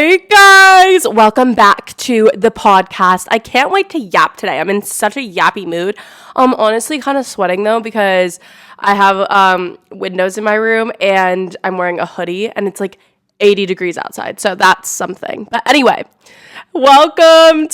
Hey guys, welcome back to the podcast. I can't wait to yap today. I'm in such a yappy mood. I'm honestly kind of sweating though because I have windows in my room and I'm wearing a hoodie and it's like 80 degrees outside. So that's something. But anyway, welcome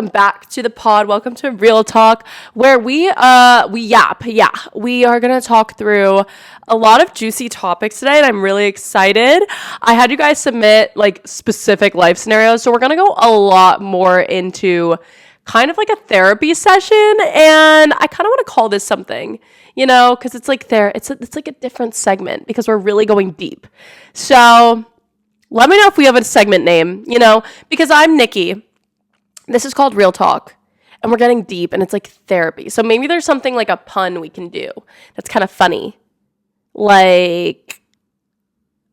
back to the pod. Welcome to Real Talk, where we yap. Yeah, we are gonna talk through a lot of juicy topics today, and I'm really excited. I had you guys submit like specific life scenarios, so we're gonna go a lot more into kind of like a therapy session, and I kind of want to call this something, you know, because it's like it's like a different segment because we're really going deep. So let me know if we have a segment name, you know, because I'm Niki. This is called Real Talk, and we're getting deep, and it's like therapy. So maybe there's something like a pun we can do that's kind of funny. Like,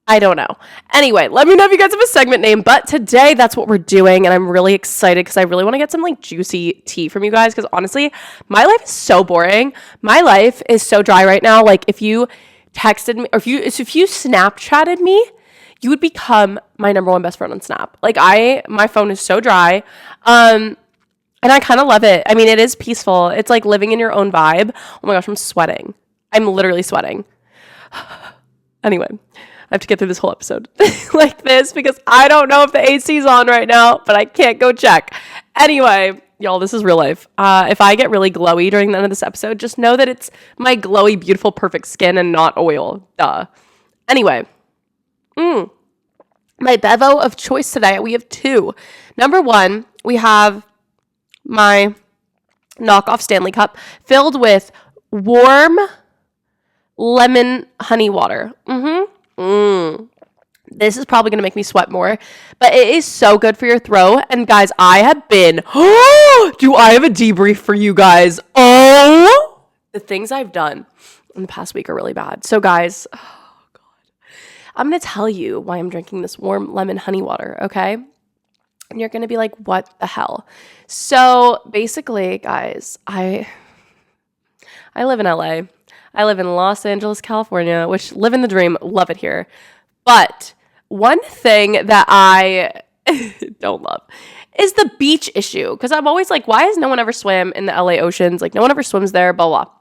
I don't know. Anyway, let me know if you guys have a segment name, but today that's what we're doing, and I'm really excited because I really want to get some like juicy tea from you guys because honestly, my life is so boring. My life is so dry right now. Like, if you texted me, or if you Snapchatted me, you would become my number one best friend on Snap. Like, my phone is so dry. And I kind of love it. I mean, it is peaceful. It's like living in your own vibe. Oh my gosh, I'm sweating. I'm literally sweating. Anyway, I have to get through this whole episode like this because I don't know if the AC's on right now, but I can't go check. Anyway, y'all, this is real life. If I get really glowy during the end of this episode, just know that it's my glowy, beautiful, perfect skin and not oil. Duh. Anyway. My bevo of choice today, we have two. Number one, we have my knockoff Stanley cup filled with warm lemon honey water. This is probably going to make me sweat more, but it is so good for your throat. And guys, I have been, do I have a debrief for you guys? Oh, the things I've done in the past week are really bad. So guys, I'm going to tell you why I'm drinking this warm lemon honey water, okay? And you're going to be like, what the hell? So basically, guys, I live in LA. I live in Los Angeles, California, which live in the dream, love it here. But one thing that I don't love is the beach issue. Because I'm always like, why has no one ever swam in the LA oceans? Like, no one ever swims there, blah, blah.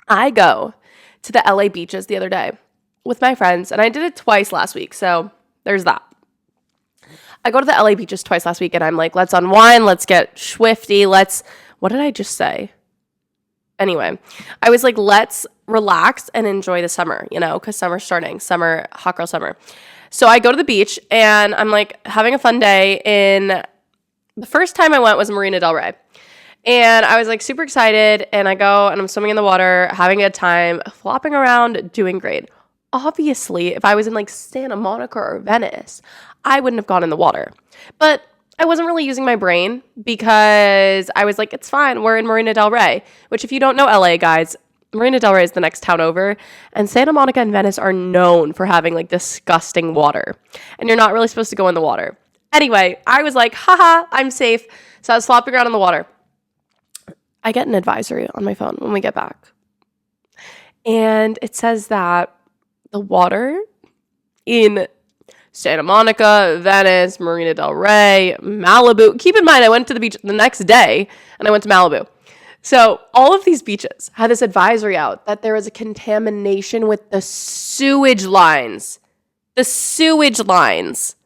I go to the LA beaches the other day with my friends, and I did it twice last week, so there's that. I go to the LA beaches twice last week, and I'm like, let's unwind, let's get swifty, what did I just say? Anyway, I was like, let's relax and enjoy the summer, you know, because summer's starting, hot girl summer. So I go to the beach, and I'm like having a fun day. The first time I went was Marina Del Rey. And I was like super excited, and I go and I'm swimming in the water, having a good time, flopping around, doing great. Obviously, if I was in like Santa Monica or Venice, I wouldn't have gone in the water. But I wasn't really using my brain because I was like, it's fine. We're in Marina Del Rey, which if you don't know LA, guys, Marina Del Rey is the next town over. And Santa Monica and Venice are known for having like disgusting water. And you're not really supposed to go in the water. Anyway, I was like, haha, I'm safe. So I was flopping around in the water. I get an advisory on my phone when we get back. And it says that the water in Santa Monica, Venice, Marina Del Rey, Malibu. Keep in mind, I went to the beach the next day, and I went to Malibu. So all of these beaches had this advisory out that there was a contamination with the sewage lines. The sewage lines.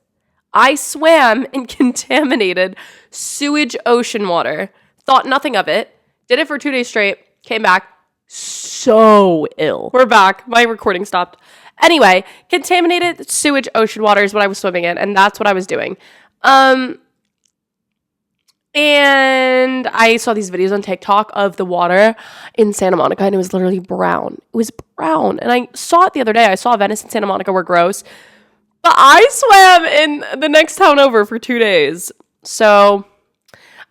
I swam in contaminated sewage ocean water. Thought nothing of it. Did it for 2 days straight. Came back so ill. We're back. My recording stopped. Anyway, contaminated sewage ocean water is what I was swimming in, and that's what I was doing. And I saw these videos on TikTok of the water in Santa Monica, and it was literally brown. It was brown. And I saw it the other day. I saw Venice and Santa Monica were gross. But I swam in the next town over for 2 days. So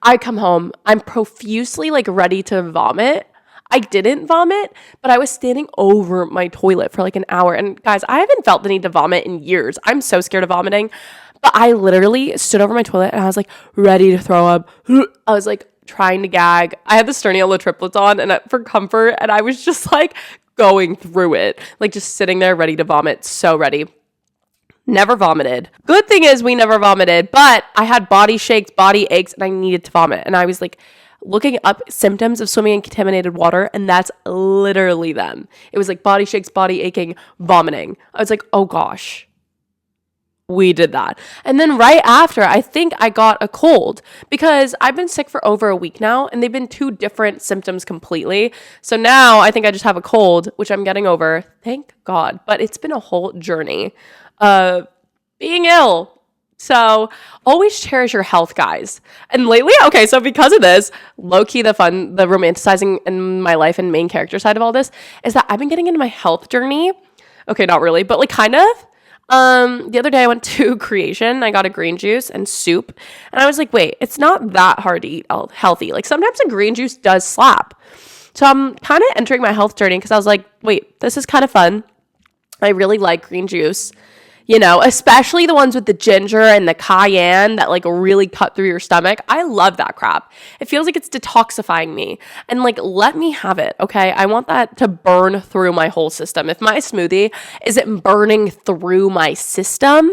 I come home. I'm profusely like ready to vomit. I didn't vomit, but I was standing over my toilet for like an hour. And guys, I haven't felt the need to vomit in years. I'm so scared of vomiting. But I literally stood over my toilet and I was like ready to throw up. I was like trying to gag. I had the Sterniola triplets on and for comfort. And I was just like going through it, like just sitting there ready to vomit. So ready. Never vomited. Good thing is we never vomited, but I had body shakes, body aches, and I needed to vomit. And I was like looking up symptoms of swimming in contaminated water, and that's literally them. It was like body shakes, body aching, vomiting. I was like, oh gosh, we did that. And then right after, I think I got a cold because I've been sick for over a week now, and they've been two different symptoms completely. So now I think I just have a cold, which I'm getting over, thank God. But it's been a whole journey of being ill. So always cherish your health, guys. And lately, okay, so because of this, low-key the romanticizing in my life and main character side of all this is that I've been getting into my health journey. Okay, not really, but like kind of. The other day I went to Creation. I got a green juice and soup. And I was like, wait, it's not that hard to eat healthy. Like sometimes a green juice does slap. So I'm kind of entering my health journey because I was like, wait, this is kind of fun. I really like green juice. You know, especially the ones with the ginger and the cayenne that like really cut through your stomach. I love that crap. It feels like it's detoxifying me. And like, let me have it, okay? I want that to burn through my whole system. If my smoothie isn't burning through my system,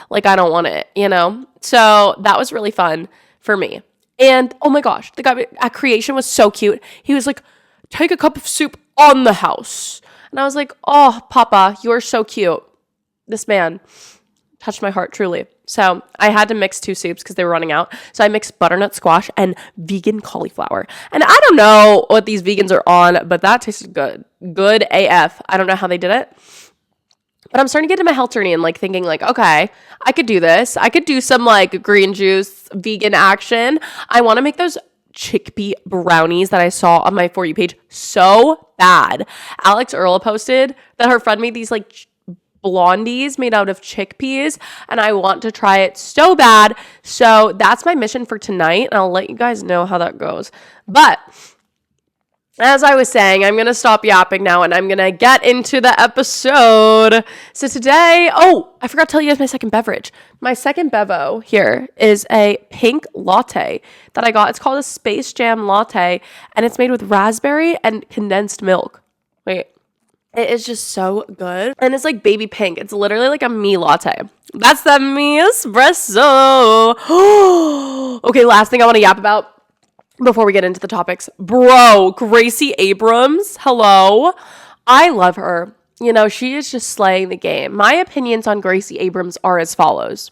like I don't want it, you know? So that was really fun for me. And oh my gosh, the guy at Creation was so cute. He was like, take a cup of soup on the house. And I was like, oh, Papa, you're so cute. This man touched my heart, truly. So I had to mix two soups because they were running out. So I mixed butternut squash and vegan cauliflower. And I don't know what these vegans are on, but that tasted good. Good AF. I don't know how they did it. But I'm starting to get into my health journey and like thinking like, okay, I could do this. I could do some like green juice, vegan action. I want to make those chickpea brownies that I saw on my For You page so bad. Alex Earl posted that her friend made these like blondies made out of chickpeas, and I want to try it so bad. So that's my mission for tonight, and I'll let you guys know how that goes. But as I was saying, I'm going to stop yapping now, and I'm going to get into the episode. So today, oh, I forgot to tell you guys my second beverage. My second bevo here is a pink latte that I got. It's called a Space Jam latte, and it's made with raspberry and condensed milk. Wait. It is just so good. And it's like baby pink. It's literally like a me latte. That's the me espresso. Okay, last thing I want to yap about before we get into the topics. Bro, Gracie Abrams. Hello. I love her. You know, she is just slaying the game. My opinions on Gracie Abrams are as follows.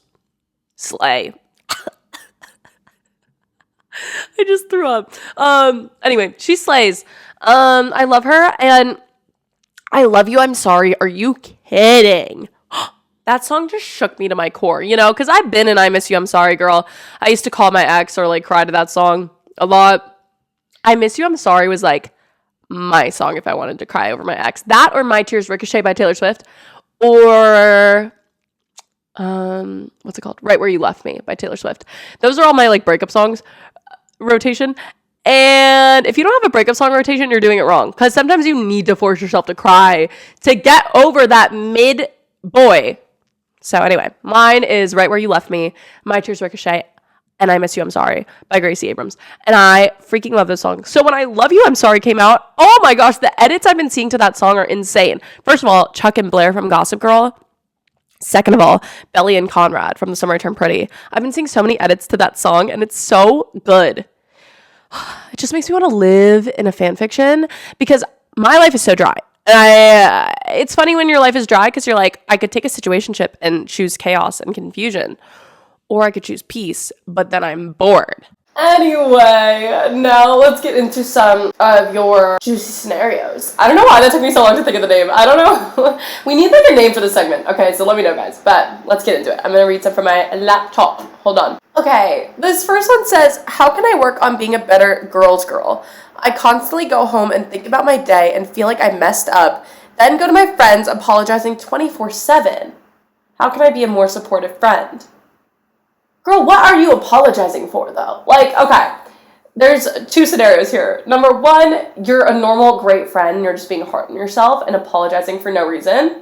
Slay. I just threw up. Anyway, she slays. I love her, and I love you, I'm sorry. Are you kidding? That song just shook me to my core, you know, because I've been in I Miss You, I'm Sorry, girl. I used to call my ex or like cry to that song a lot. I Miss You, I'm Sorry was like my song if I wanted to cry over my ex. That or My Tears Ricochet by Taylor Swift, or what's it called? Right Where You Left Me by Taylor Swift. Those are all my like breakup songs rotation. And if you don't have a breakup song rotation, you're doing it wrong. Because sometimes you need to force yourself to cry to get over that mid boy. So anyway, mine is Right Where You Left Me, My Tears Ricochet, and I Miss You, I'm Sorry by Gracie Abrams. And I freaking love this song. So when I Love You, I'm Sorry came out, oh my gosh, the edits I've been seeing to that song are insane. First of all, Chuck and Blair from Gossip Girl. Second of all, Belly and Conrad from The Summer I Turned Pretty. I've been seeing so many edits to that song, and it's so good. It just makes me want to live in a fan fiction because my life is so dry. And it's funny when your life is dry because you're like, I could take a situationship and choose chaos and confusion, or I could choose peace, but then I'm bored. Anyway, now let's get into some of your juicy scenarios. I don't know why that took me so long to think of the name. I don't know. We need like a name for this segment. Okay, so let me know, guys. But let's get into it. I'm going to read some from my laptop. Hold on. Okay, this first one says, how can I work on being a better girl's girl? I constantly go home and think about my day and feel like I messed up, then go to my friends apologizing 24/7. How can I be a more supportive friend? Girl, what are you apologizing for, though? Like, okay, there's two scenarios here. Number one, you're a normal, great friend, and you're just being hard on yourself and apologizing for no reason,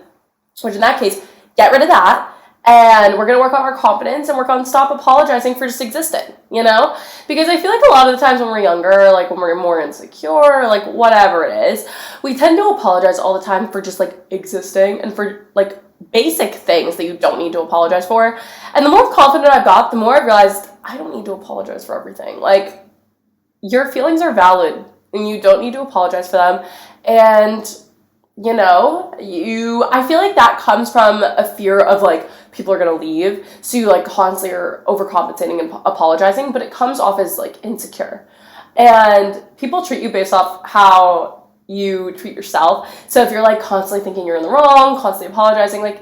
which in that case, get rid of that, and we're going to work on our confidence and work on stop apologizing for just existing, you know? Because I feel like a lot of the times when we're younger, like when we're more insecure, like whatever it is, we tend to apologize all the time for just, like, existing and for, like, basic things that you don't need to apologize for. And the more confident I've got, the more I've realized I don't need to apologize for everything. Like, your feelings are valid and you don't need to apologize for them. And, you know, I feel like that comes from a fear of, like, people are going to leave. So you, like, constantly are overcompensating and apologizing, but it comes off as, like, insecure. And people treat you based off how you treat yourself. So if you're, like, constantly thinking you're in the wrong, constantly apologizing, like,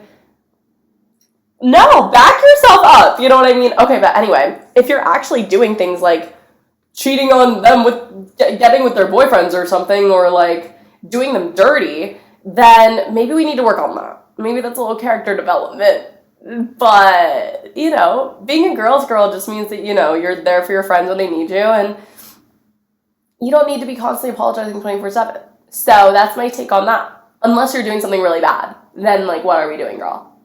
no, back yourself up. You know what I mean? Okay, but anyway, if you're actually doing things like cheating on them with getting with their boyfriends or something, or like doing them dirty, then maybe we need to work on that. Maybe that's a little character development. But, you know, being a girl's girl just means that, you know, you're there for your friends when they need you, and you don't need to be constantly apologizing 24/7. So that's my take on that. Unless you're doing something really bad, then, like, what are we doing, girl?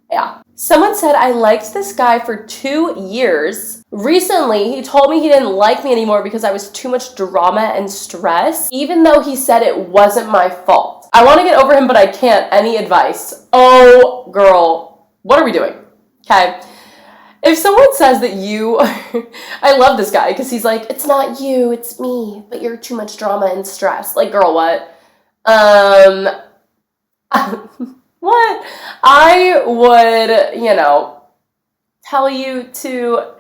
Yeah. Someone said, I liked this guy for 2 years. Recently, he told me he didn't like me anymore because I was too much drama and stress, even though he said it wasn't my fault. I want to get over him, but I can't. Any advice? Oh, girl, what are we doing? Okay. If someone says that you, I love this guy because he's like, it's not you, it's me, but you're too much drama and stress. Like, girl, what? What? I would, you know, tell you to,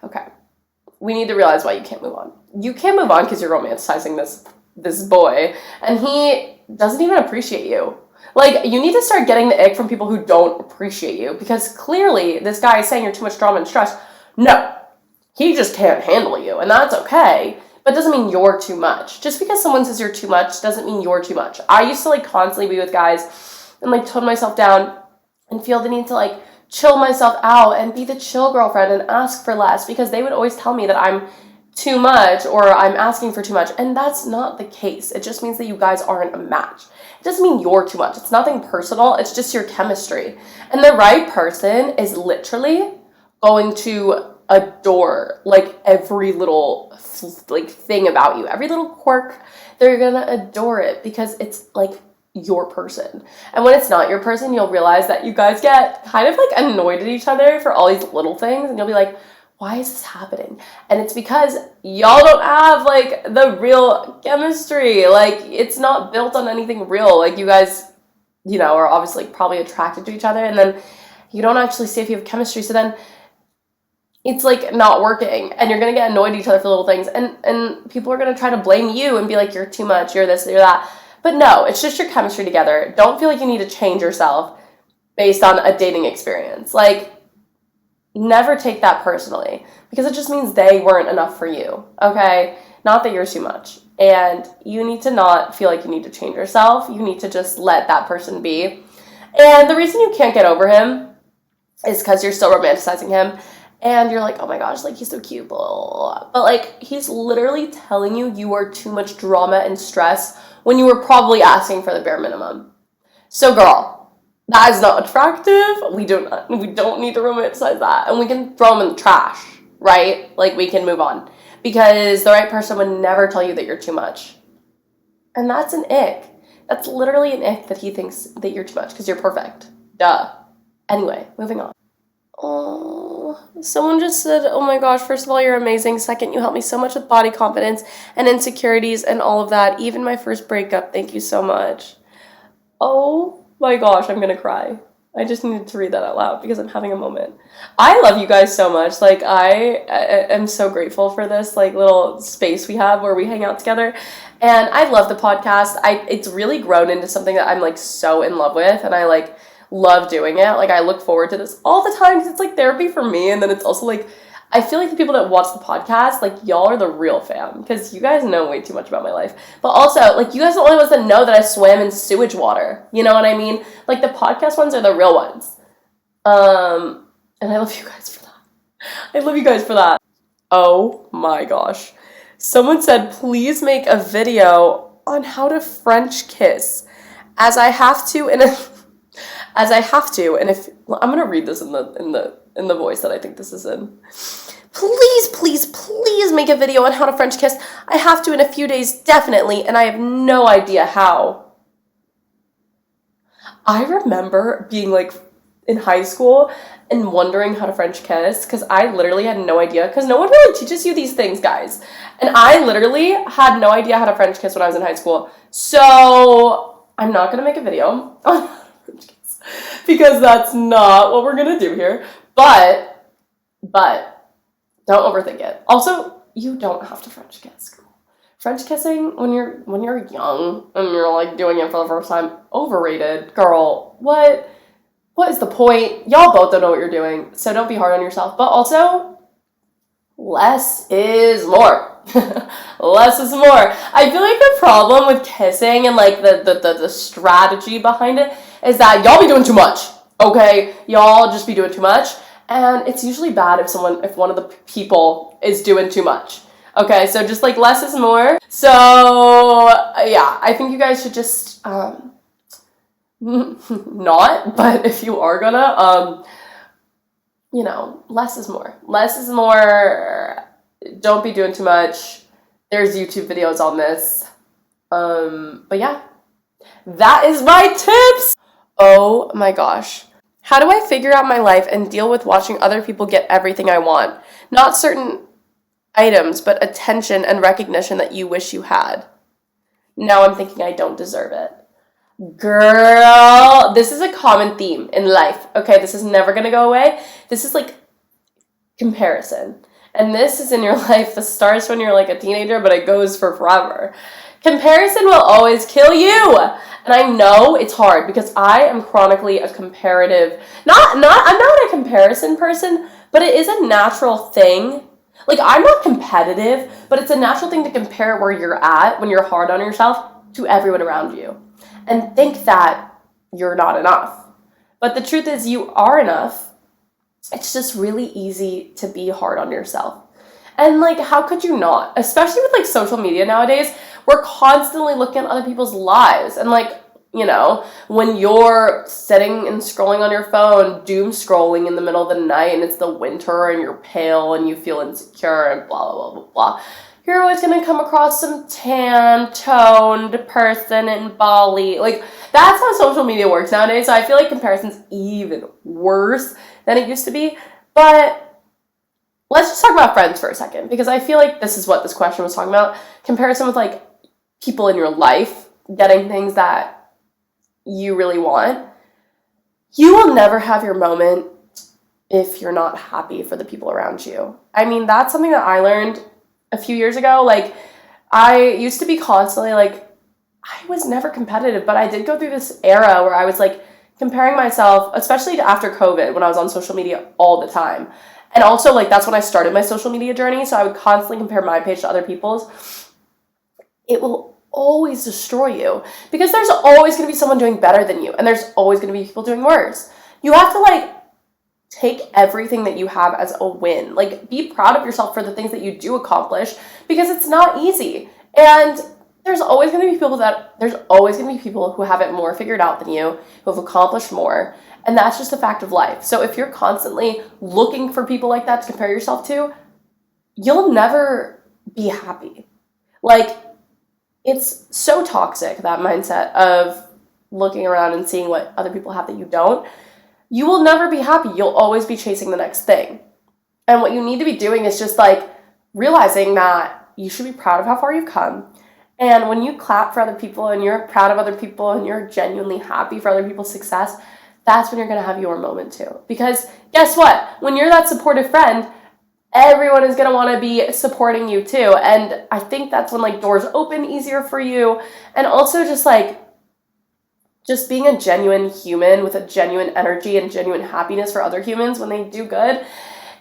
okay, we need to realize why you can't move on. You can't move on because you're romanticizing this boy, and he doesn't even appreciate you. Like, you need to start getting the ick from people who don't appreciate you, because clearly this guy is saying you're too much drama and stress. No, he just can't handle you, and that's okay, but it doesn't mean you're too much. Just because someone says you're too much doesn't mean you're too much. I used to, like, constantly be with guys and, like, tone myself down and feel the need to, like, chill myself out and be the chill girlfriend and ask for less, because they would always tell me that I'm too much or I'm asking for too much, and that's not the case. It just means that you guys aren't a match. It doesn't mean you're too much. It's nothing personal. It's just your chemistry. And the right person is literally going to adore, like, every little, like, thing about you. Every little quirk, they're gonna adore it because it's, like, your person. And when it's not your person, you'll realize that you guys get kind of, like, annoyed at each other for all these little things, and you'll be like, why is this happening? And it's because y'all don't have, like, the real chemistry. Like, it's not built on anything real. Like, you guys, you know, are obviously probably attracted to each other, and then you don't actually see if you have chemistry, so then it's, like, not working, and you're gonna get annoyed at each other for little things, and people are gonna try to blame you and be like, you're too much, you're this, you're that. But no, it's just your chemistry together. Don't feel like you need to change yourself based on a dating experience. Like, never take that personally, because it just means they weren't enough for you, okay? Not that you're too much. And you need to not feel like you need to change yourself. You need to just let that person be. And the reason you can't get over him is because you're still romanticizing him. And you're like, oh my gosh, like, he's so cute, blah, blah, blah. But, like, he's literally telling you you are too much drama and stress when you were probably asking for the bare minimum. So, girl, that is not attractive. We don't need to romanticize that. And we can throw him in the trash, right? Like, we can move on. Because the right person would never tell you that you're too much. And that's an ick. That's literally an ick that he thinks that you're too much because you're perfect. Duh. Anyway, moving on. Oh, someone just said, oh my gosh, first of all, you're amazing. Second, you helped me so much with body confidence and insecurities and all of that. Even my first breakup. Thank you so much. Oh my gosh, I'm gonna cry. I just needed to read that out loud because I'm having a moment. I love you guys so much. Like, I am so grateful for this, like, little space we have where we hang out together. And I love the podcast. It's really grown into something that I'm, like, so in love with, and I, like, love doing it. Like, I look forward to this all the time because it's, like, therapy for me, and then it's also, like, I feel like the people that watch the podcast, like, y'all are the real fam, because you guys know way too much about my life. But also, like, you guys are the only ones that know that I swam in sewage water. You know what I mean? Like, the podcast ones are the real ones. And I love you guys for that. I love you guys for that. Oh my gosh. Someone said, please make a video on how to French kiss, as I have to, and if I'm gonna read this in the voice that I think this is in. Please, please, please make a video on how to French kiss. I have to in a few days, definitely, and I have no idea how. I remember being like in high school and wondering how to French kiss because I literally had no idea because no one really teaches you these things, guys. And I literally had no idea how to French kiss when I was in high school. So I'm not gonna make a video on French kiss because that's not what we're gonna do here. But don't overthink it. Also, you don't have to French kiss. French kissing when you're young and you're like doing it for the first time, overrated, girl. What is the point? Y'all both don't know what you're doing, so don't be hard on yourself. But also, less is more. Less is more. I feel like the problem with kissing and like the strategy behind it is that y'all be doing too much. Okay? Y'all just be doing too much. And it's usually bad if one of the people is doing too much. Okay, so just like less is more. So yeah, I think you guys should just not, but if you are gonna, less is more. Less is more. Don't be doing too much. There's YouTube videos on this. But yeah, that is my tips. Oh my gosh. How do I figure out my life and deal with watching other people get everything I want? Not certain items, but attention and recognition that you wish you had. Now I'm thinking I don't deserve it. Girl, this is a common theme in life. Okay, this is never gonna go away. This is like comparison. And this is in your life. This starts when you're like a teenager, but it goes for forever. Comparison will always kill you. And I know it's hard because I am chronically a comparative, I'm not a comparison person, but it is a natural thing. Like, I'm not competitive, but it's a natural thing to compare where you're at when you're hard on yourself to everyone around you and think that you're not enough. But the truth is you are enough. It's just really easy to be hard on yourself. And like, how could you not? Especially with like social media nowadays, we're constantly looking at other people's lives. And like, when you're sitting and scrolling on your phone, doom scrolling in the middle of the night and it's the winter and you're pale and you feel insecure and blah, blah, blah, blah, blah. You're always going to come across some tan-toned person in Bali. Like, that's how social media works nowadays. So I feel like comparison's even worse than it used to be. But let's just talk about friends for a second, because I feel like this is what this question was talking about. Comparison with, like, people in your life getting things that you really want. You will never have your moment if you're not happy for the people around you. I mean, that's something that I learned a few years ago. Like, I used to be constantly like, I was never competitive, but I did go through this era where I was like comparing myself, especially after COVID, when I was on social media all the time. And also, like, that's when I started my social media journey. So I would constantly compare my page to other people's. It will always destroy you because there's always going to be someone doing better than you, and there's always going to be people doing worse. You have to like take everything that you have as a win. Like, be proud of yourself for the things that you do accomplish, because it's not easy. And there's always going to be people who have it more figured out than you, who have accomplished more, and that's just a fact of life. So if you're constantly looking for people like that to compare yourself to, you'll never be happy. Like, it's so toxic, that mindset of looking around and seeing what other people have that you don't. You will never be happy. You'll always be chasing the next thing. And what you need to be doing is just like realizing that you should be proud of how far you've come. And when you clap for other people and you're proud of other people and you're genuinely happy for other people's success, that's when you're going to have your moment too. Because guess what? When you're that supportive friend, everyone is going to want to be supporting you too. And I think that's when like doors open easier for you. And also just being a genuine human with a genuine energy and genuine happiness for other humans when they do good,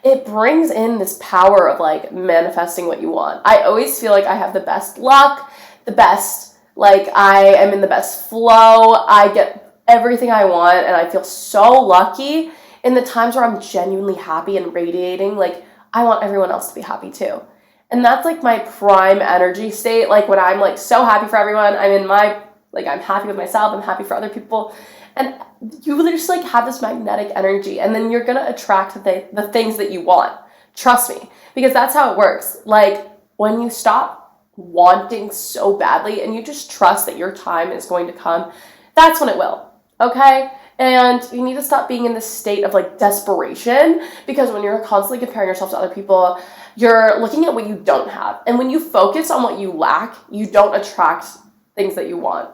it brings in this power of like manifesting what you want. I always feel like I have the best luck, I am in the best flow. I get everything I want, and I feel so lucky in the times where I'm genuinely happy and radiating. Like, I want everyone else to be happy too. And that's like my prime energy state. Like, when I'm like so happy for everyone, I'm happy with myself, I'm happy for other people. And you really just like have this magnetic energy, and then you're going to attract the things that you want. Trust me, because that's how it works. Like, when you stop wanting so badly and you just trust that your time is going to come, that's when it will. okay? And you need to stop being in this state of like desperation, because when you're constantly comparing yourself to other people, you're looking at what you don't have. And when you focus on what you lack, you don't attract things that you want.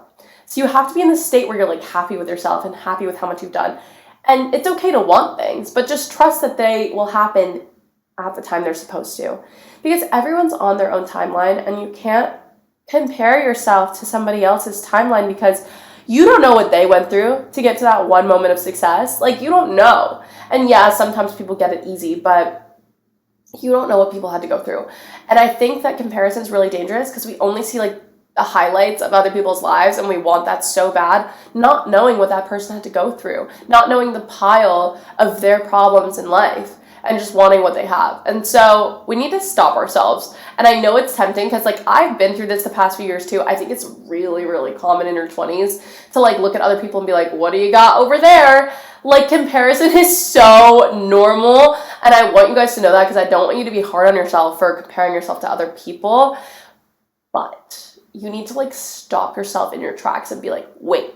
So you have to be in this state where you're like happy with yourself and happy with how much you've done. And it's okay to want things, but just trust that they will happen at the time they're supposed to. Because everyone's on their own timeline, and you can't compare yourself to somebody else's timeline, because you don't know what they went through to get to that one moment of success. Like, you don't know. And yeah, sometimes people get it easy, but you don't know what people had to go through. And I think that comparison is really dangerous, because we only see like the highlights of other people's lives, and we want that so bad, not knowing what that person had to go through, not knowing the pile of their problems in life, and just wanting what they have. And so we need to stop ourselves. And I know it's tempting, because like I've been through this the past few years too. I think it's really, really common in your 20s to like look at other people and be like, what do you got over there? Like, comparison is so normal. And I want you guys to know that, because I don't want you to be hard on yourself for comparing yourself to other people. But you need to like stop yourself in your tracks and be like, wait,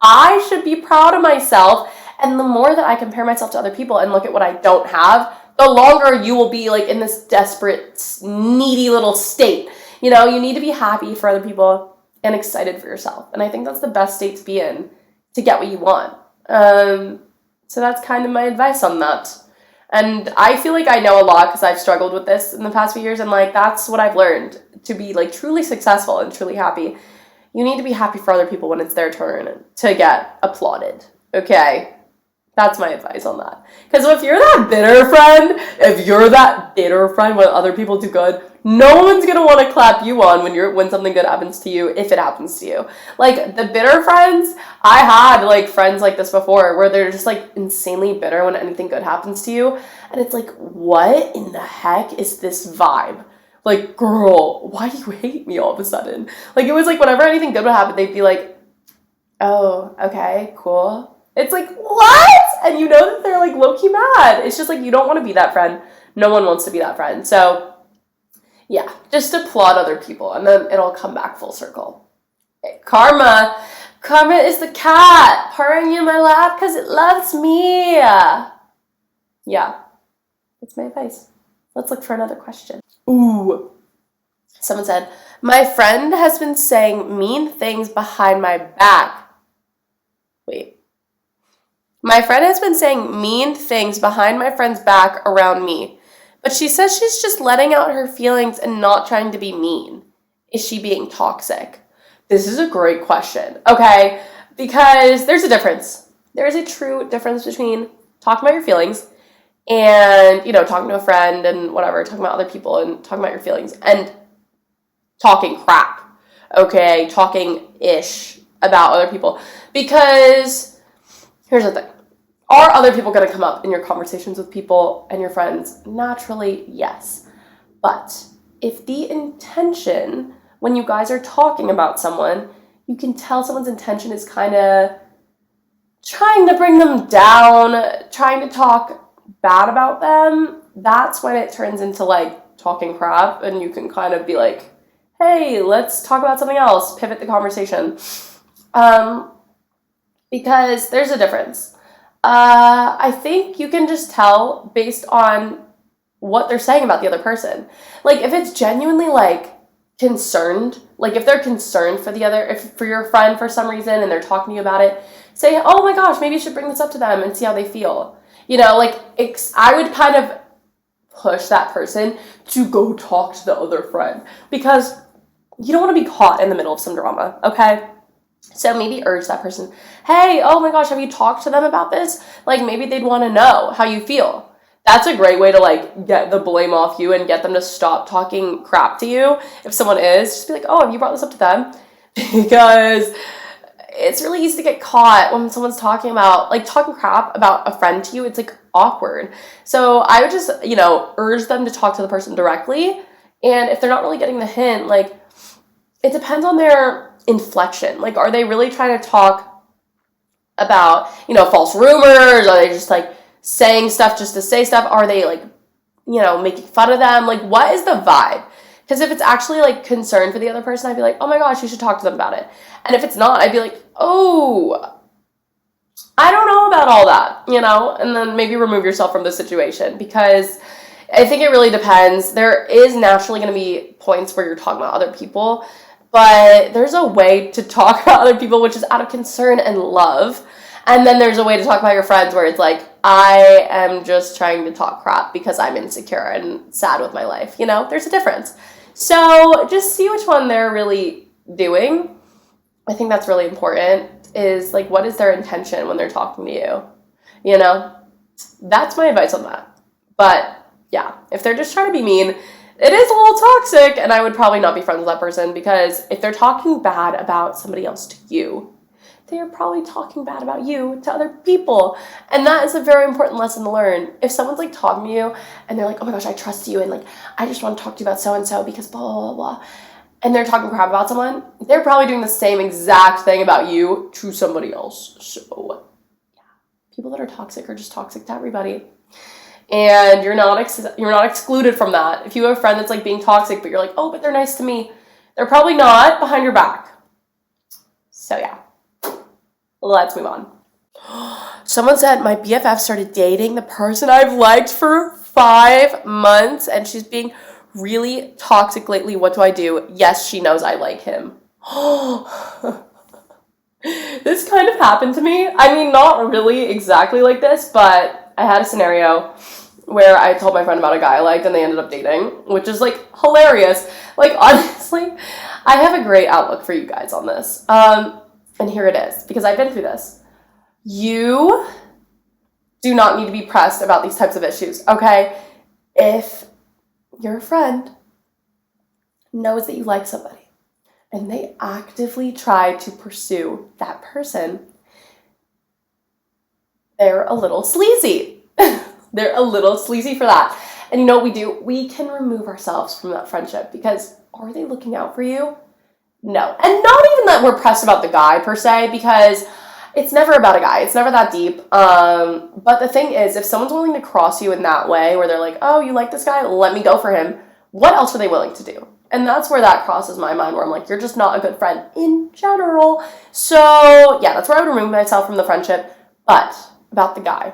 I should be proud of myself. And the more that I compare myself to other people and look at what I don't have, the longer you will be like in this desperate, needy little state. You know, you need to be happy for other people and excited for yourself. And I think that's the best state to be in to get what you want. So that's kind of my advice on that. And I feel like I know a lot, because I've struggled with this in the past few years. And like, that's what I've learned to be like truly successful and truly happy. You need to be happy for other people when it's their turn to get applauded. Okay? That's my advice on that. Because if you're that bitter friend when other people do good, no one's gonna want to clap you on when something good happens to you, if it happens to you. Like, the bitter friends, I had like friends like this before, where they're just like insanely bitter when anything good happens to you, and it's like, what in the heck is this vibe? Like, girl, why do you hate me all of a sudden? Like, it was like whenever anything good would happen, they'd be like, oh, okay, cool. It's like, what? And you know that they're like low-key mad. It's just like, you don't want to be that friend. No one wants to be that friend. So yeah, just applaud other people, and then it'll come back full circle. Okay, Karma is the cat purring in my lap because it loves me. Yeah, that's my advice. Let's look for another question. Ooh, someone said, my friend has been saying mean things behind my back. Wait. My friend has been saying mean things behind my friend's back around me, but she says she's just letting out her feelings and not trying to be mean. Is she being toxic? This is a great question, okay? Because there's a difference. There is a true difference between talking about your feelings and, you know, talking to a friend and whatever, talking about other people and talking about your feelings, and talking crap, okay? Talking ish about other people. Because here's the thing. Are other people going to come up in your conversations with people and your friends? Naturally, yes. But if the intention, when you guys are talking about someone, you can tell someone's intention is kind of trying to bring them down, trying to talk bad about them, that's when it turns into like talking crap, and you can kind of be like, hey, let's talk about something else, pivot the conversation. Because there's a difference. I think you can just tell based on what they're saying about the other person. Like, if it's genuinely like concerned, like if they're concerned for for your friend for some reason and they're talking to you about it, say, oh my gosh, maybe you should bring this up to them and see how they feel. You know, like, I would kind of push that person to go talk to the other friend, because you don't want to be caught in the middle of some drama, okay? So maybe urge that person, hey, oh my gosh, have you talked to them about this? Like, maybe they'd want to know how you feel. That's a great way to like get the blame off you and get them to stop talking crap to you. If someone is, just be like, oh, have you brought this up to them? Because it's really easy to get caught when someone's talking crap about a friend to you. It's like awkward. So I would just, urge them to talk to the person directly. And if they're not really getting the hint, like, it depends on their inflection. Like, are they really trying to talk about, false rumors? Are they just like saying stuff just to say stuff? Are they like, making fun of them? Like, what is the vibe? Because if it's actually like concern for the other person, I'd be like, oh my gosh, you should talk to them about it. And if it's not, I'd be like, oh, I don't know about all that, and then maybe remove yourself from the situation, because I think it really depends. There is naturally going to be points where you're talking about other people, but there's a way to talk about other people, which is out of concern and love. And then there's a way to talk about your friends where it's like, I am just trying to talk crap because I'm insecure and sad with my life. There's a difference. So just see which one they're really doing. I think that's really important, is like, what is their intention when they're talking to you? That's my advice on that. But yeah, if they're just trying to be mean, it is a little toxic, and I would probably not be friends with that person, because if they're talking bad about somebody else to you, they are probably talking bad about you to other people. And that is a very important lesson to learn. If someone's like talking to you and they're like, oh my gosh, I trust you, and like, I just want to talk to you about so-and-so because blah, blah, blah, blah, and they're talking crap about someone, they're probably doing the same exact thing about you to somebody else. So yeah, people that are toxic are just toxic to everybody. And you're not excluded from that. If you have a friend that's like being toxic, but you're like, oh, but they're nice to me, they're probably not behind your back. So yeah, let's move on. Someone said, my BFF started dating the person I've liked for 5 months, and she's being really toxic lately. What do I do? Yes, she knows I like him. This kind of happened to me. I mean, not really exactly like this, but I had a scenario where I told my friend about a guy I liked and they ended up dating, which is like hilarious. Like, honestly, I have a great outlook for you guys on this. And here it is, because I've been through this. You do not need to be pressed about these types of issues, okay? If your friend knows that you like somebody and they actively try to pursue that person, they're a little sleazy. They're a little sleazy for that. And you know what we do? We can remove ourselves from that friendship, because are they looking out for you? No. And not even that we're pressed about the guy per se, because it's never about a guy. It's never that deep. But the thing is, if someone's willing to cross you in that way, where they're like, oh, you like this guy? Let me go for him. What else are they willing to do? And that's where that crosses my mind, where I'm like, you're just not a good friend in general. So yeah, that's where I would remove myself from the friendship. But about the guy,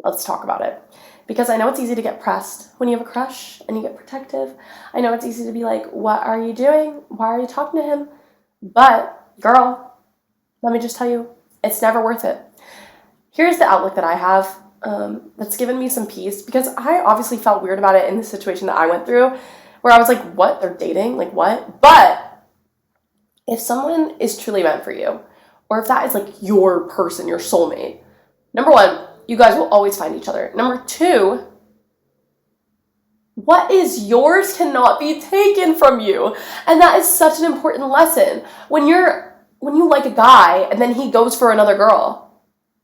let's talk about it. Because I know it's easy to get pressed when you have a crush and you get protective. I know it's easy to be like, what are you doing? Why are you talking to him? But girl, let me just tell you, it's never worth it. Here's the outlook that I have that's given me some peace, because I obviously felt weird about it in the situation that I went through, where I was like, what? They're dating? Like, what? But if someone is truly meant for you, or if that is like your person, your soulmate, number one, you guys will always find each other. Number two, what is yours cannot be taken from you. And that is such an important lesson. When you like a guy and then he goes for another girl,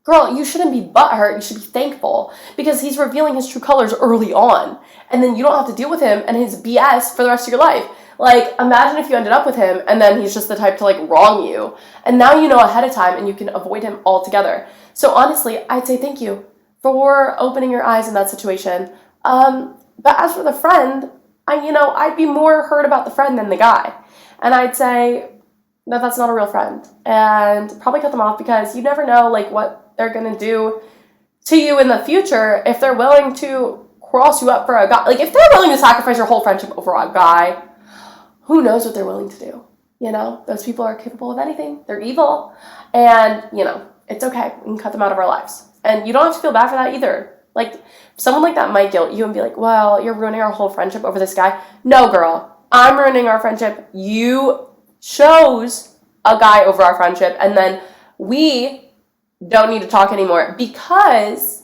you shouldn't be butthurt. You should be thankful, because he's revealing his true colors early on. And then you don't have to deal with him and his BS for the rest of your life. Like, imagine if you ended up with him and then he's just the type to like wrong you. And now you know ahead of time and you can avoid him altogether. So honestly, I'd say thank you for opening your eyes in that situation. But as for the friend, I'd be more hurt about the friend than the guy. And I'd say that that's not a real friend, and probably cut them off, because you never know like what they're going to do to you in the future. If they're willing to cross you up for a guy, like if they're willing to sacrifice your whole friendship over a guy, who knows what they're willing to do? Those people are capable of anything. They're evil, and it's okay. We can cut them out of our lives, and you don't have to feel bad for that either. Like, someone like that might guilt you and be like, well, you're ruining our whole friendship over this guy. No, girl, I'm ruining our friendship. You chose a guy over our friendship, and then we don't need to talk anymore, because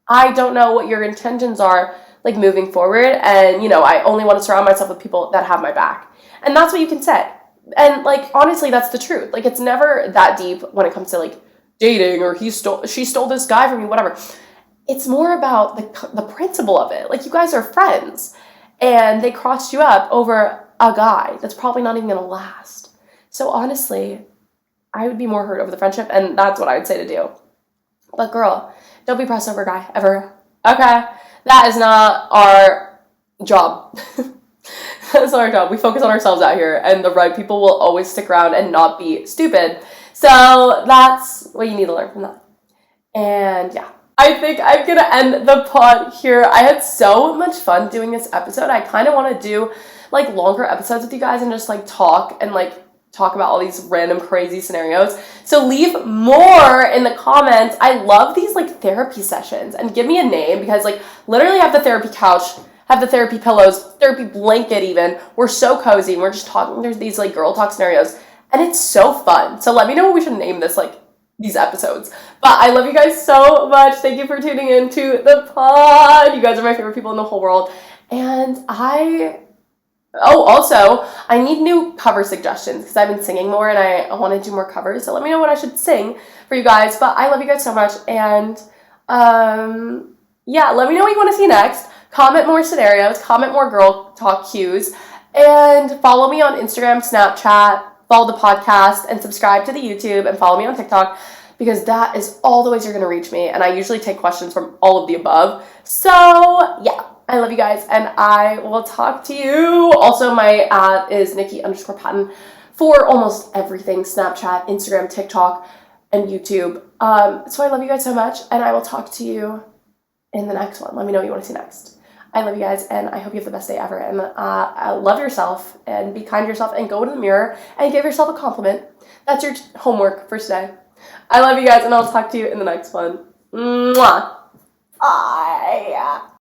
I don't know what your intentions are like moving forward, and I only want to surround myself with people that have my back. And that's what you can say. And like, honestly, that's the truth. Like, it's never that deep when it comes to like dating, or she stole this guy from me, whatever. It's more about the principle of it. Like, you guys are friends, and they crossed you up over a guy that's probably not even going to last. So honestly, I would be more hurt over the friendship, and that's what I would say to do. But girl, don't be pressed over a guy, ever. Okay? That is not our job. That's not our job. We focus on ourselves out here, and the right people will always stick around and not be stupid. So that's what you need to learn from that. And yeah, I think I'm gonna end the pod here. I had so much fun doing this episode. I kind of want to do like longer episodes with you guys and just like talk and like talk about all these random crazy scenarios. So leave more in the comments. I love these like therapy sessions, and give me a name, because like literally I have the therapy couch, have the therapy pillows, therapy blanket even. We're so cozy and we're just talking. There's these like girl talk scenarios and it's so fun. So let me know what we should name this, like these episodes. But I love you guys so much. Thank you for tuning in to the pod. You guys are my favorite people in the whole world. And also, I need new cover suggestions because I've been singing more and I want to do more covers. So let me know what I should sing for you guys. But I love you guys so much. And yeah, let me know what you want to see next. Comment more scenarios. Comment more girl talk cues. And follow me on Instagram, Snapchat, follow the podcast, and subscribe to the YouTube, and follow me on TikTok, because that is all the ways you're going to reach me. And I usually take questions from all of the above. So yeah. I love you guys, and I will talk to you. Also, my ad is Niki_Patton for almost everything: Snapchat, Instagram, TikTok, and YouTube. So I love you guys so much, and I will talk to you in the next one. Let me know what you want to see next. I love you guys, and I hope you have the best day ever. And love yourself, and be kind to yourself, and go to the mirror and give yourself a compliment. That's your homework for today. I love you guys, and I'll talk to you in the next one. Mwah. Bye.